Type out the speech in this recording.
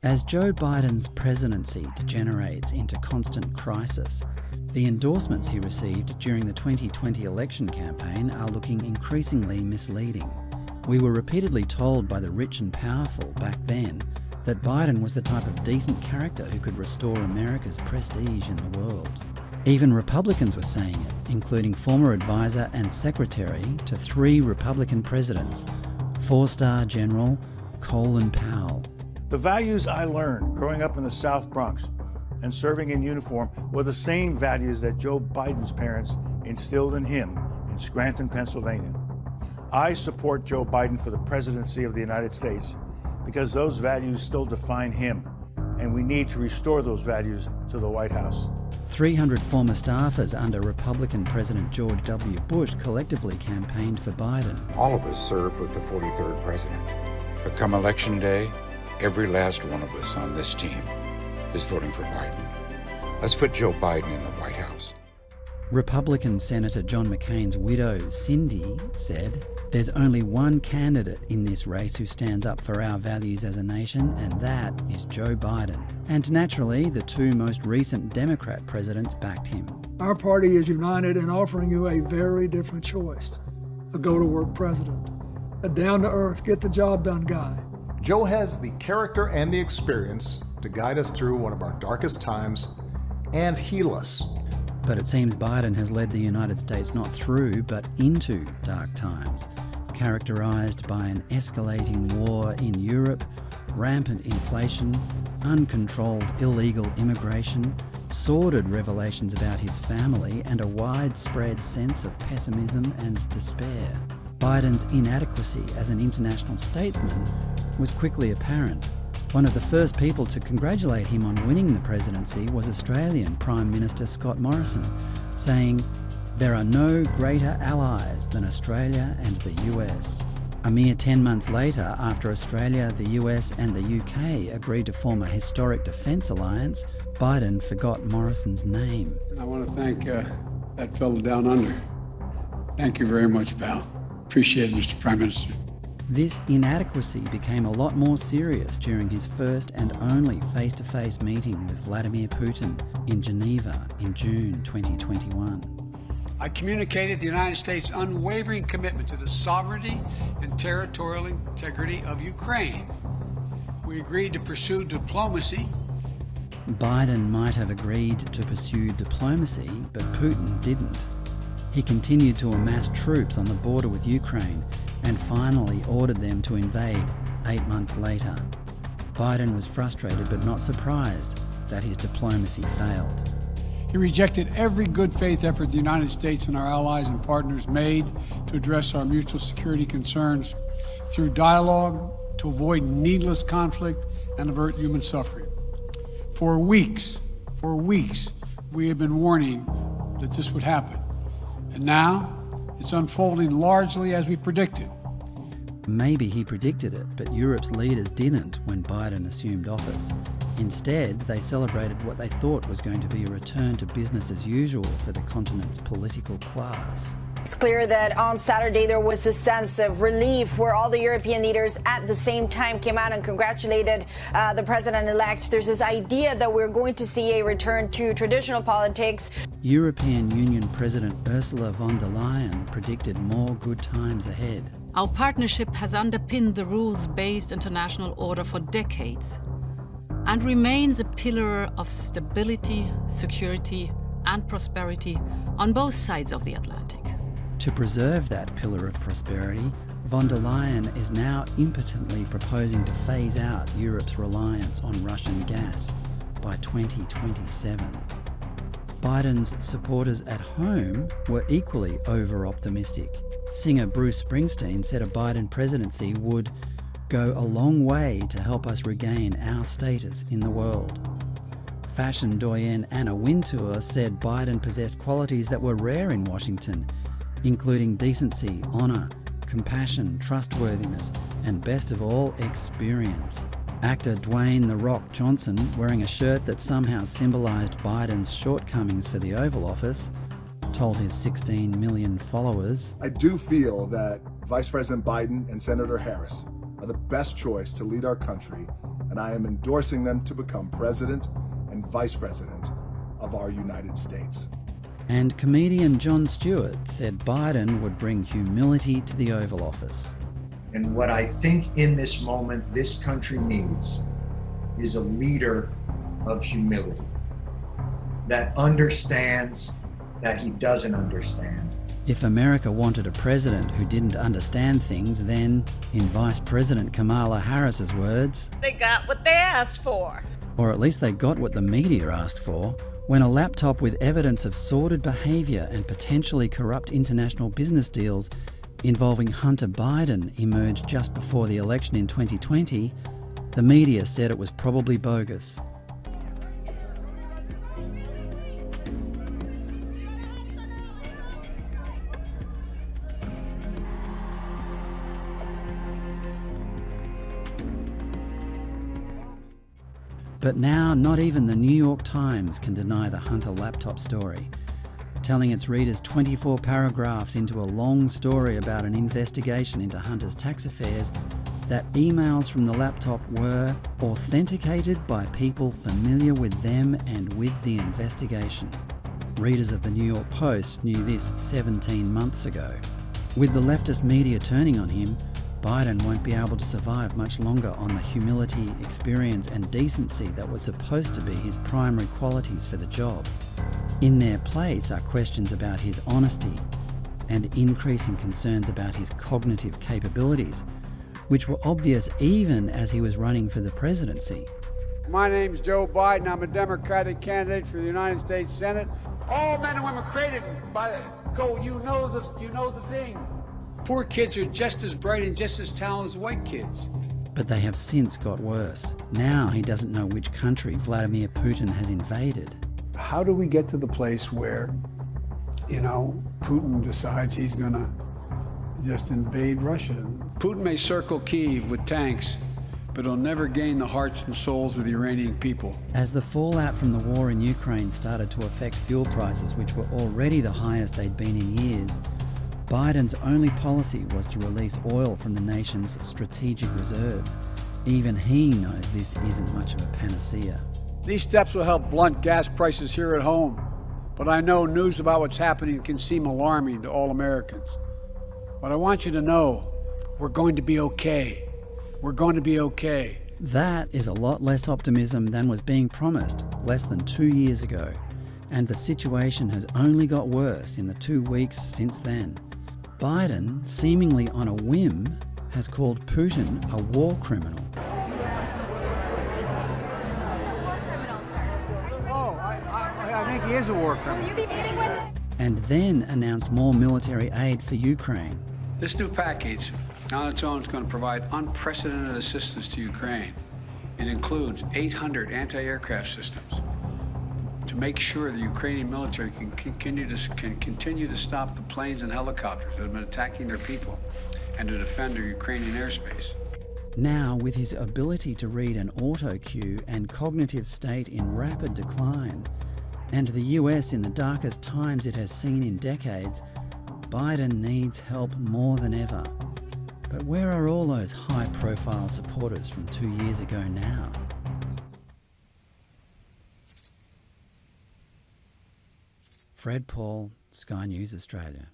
As Joe Biden's presidency degenerates into constant crisis, the endorsements he received during the 2020 election campaign are looking increasingly misleading. We were repeatedly told by the rich and powerful back then that Biden was the type of decent character who could restore America's prestige in the world. Even Republicans were saying it, including former advisor and secretary to 3 Republican presidents, 4-star General Colin Powell. The values I learned growing up in the South Bronx and serving in uniform were the same values that Joe Biden's parents instilled in him in Scranton, Pennsylvania. I support Joe Biden for the presidency of the United States because those values still define him, and we need to restore those values to the White House. 300 former staffers under Republican President George W. Bush collectively campaigned for Biden. All of us served with the 43rd president. But come election day, every last one of us on this team is voting for Biden. Let's put Joe Biden in the White House. Republican Senator John McCain's widow, Cindy, said, "There's only one candidate in this race who stands up for our values as a nation, and that is Joe Biden." And naturally, the 2 most recent Democrat presidents backed him. Our party is united in offering you a very different choice. A go-to-work president, a down-to-earth, get-the-job-done guy. Joe has the character and the experience to guide us through one of our darkest times and heal us. But it seems Biden has led the United States not through, but into dark times, characterized by an escalating war in Europe, rampant inflation, uncontrolled illegal immigration, sordid revelations about his family, and a widespread sense of pessimism and despair. Biden's inadequacy as an international statesman was quickly apparent. One of the first people to congratulate him on winning the presidency was Australian Prime Minister Scott Morrison, saying, "There are no greater allies than Australia and the US." A mere 10 months later, after Australia, the US and the UK agreed to form a historic defence alliance, Biden forgot Morrison's name. I want to thank that fellow down under. Thank you very much, pal. Appreciate it, Mr. Prime Minister. This inadequacy became a lot more serious during his first and only face-to-face meeting with Vladimir Putin in Geneva in June 2021. I communicated the United States' unwavering commitment to the sovereignty and territorial integrity of Ukraine. We agreed to pursue diplomacy. Biden might have agreed to pursue diplomacy, but Putin didn't. He continued to amass troops on the border with Ukraine and finally ordered them to invade 8 months later. Biden was frustrated but not surprised that his diplomacy failed. He rejected every good faith effort the United States and our allies and partners made to address our mutual security concerns through dialogue to avoid needless conflict and avert human suffering. For weeks, we have been warning that this would happen. And now it's unfolding largely as we predicted. Maybe he predicted it, but Europe's leaders didn't when Biden assumed office. Instead, they celebrated what they thought was going to be a return to business as usual for the continent's political class. It's clear that on Saturday there was a sense of relief where all the European leaders at the same time came out and congratulated the president-elect. There's this idea that we're going to see a return to traditional politics. European Union President Ursula von der Leyen predicted more good times ahead. Our partnership has underpinned the rules-based international order for decades and remains a pillar of stability, security, and prosperity on both sides of the Atlantic. To preserve that pillar of prosperity, von der Leyen is now impotently proposing to phase out Europe's reliance on Russian gas by 2027. Biden's supporters at home were equally over-optimistic. Singer Bruce Springsteen said a Biden presidency would go a long way to help us regain our status in the world. Fashion doyen Anna Wintour said Biden possessed qualities that were rare in Washington, including decency, honour, compassion, trustworthiness, and best of all, experience. Actor Dwayne "The Rock" Johnson, wearing a shirt that somehow symbolised Biden's shortcomings for the Oval Office, told his 16 million followers, I do feel that Vice President Biden and Senator Harris are the best choice to lead our country and and I am endorsing them to become President and Vice President of our United States. And comedian Jon Stewart said Biden would bring humility to the Oval Office. And what I think in this moment this country needs is a leader of humility that understands that he doesn't understand. If America wanted a president who didn't understand things, then, in Vice President Kamala Harris's words, they got what they asked for. Or at least they got what the media asked for, when a laptop with evidence of sordid behaviour and potentially corrupt international business deals involving Hunter Biden emerged just before the election in 2020, the media said it was probably bogus. But now, not even the New York Times can deny the Hunter laptop story, telling its readers 24 paragraphs into a long story about an investigation into Hunter's tax affairs that emails from the laptop were authenticated by people familiar with them and with the investigation. Readers of the New York Post knew this 17 months ago. With the leftist media turning on him, Biden won't be able to survive much longer on the humility, experience and decency that were supposed to be his primary qualities for the job. In their place are questions about his honesty and increasing concerns about his cognitive capabilities, which were obvious even as he was running for the presidency. My name's Joe Biden. I'm a Democratic candidate for the United States Senate. All men and women created by the you know the thing. Poor kids are just as bright and just as talented as white kids. But they have since got worse. Now he doesn't know which country Vladimir Putin has invaded. How do we get to the place where, Putin decides he's gonna just invade Russia? Putin may circle Kyiv with tanks, but he'll never gain the hearts and souls of the Iranian people. As the fallout from the war in Ukraine started to affect fuel prices, which were already the highest they'd been in years, Biden's only policy was to release oil from the nation's strategic reserves. Even he knows this isn't much of a panacea. These steps will help blunt gas prices here at home, but I know news about what's happening can seem alarming to all Americans. But I want you to know, we're going to be okay. We're going to be okay. That is a lot less optimism than was being promised less than 2 years ago, and the situation has only got worse in the 2 weeks since then. Biden, seemingly on a whim, has called Putin a war criminal. I think he is a war criminal. And then announced more military aid for Ukraine. This new package on its own is going to provide unprecedented assistance to Ukraine. It includes 800 anti-aircraft systems to make sure the Ukrainian military can continue to stop the planes and helicopters that have been attacking their people and to defend their Ukrainian airspace. Now, with his ability to read an auto cue and cognitive state in rapid decline, and the US in the darkest times it has seen in decades, Biden needs help more than ever. But where are all those high-profile supporters from 2 years ago now? Fred Paul, Sky News Australia.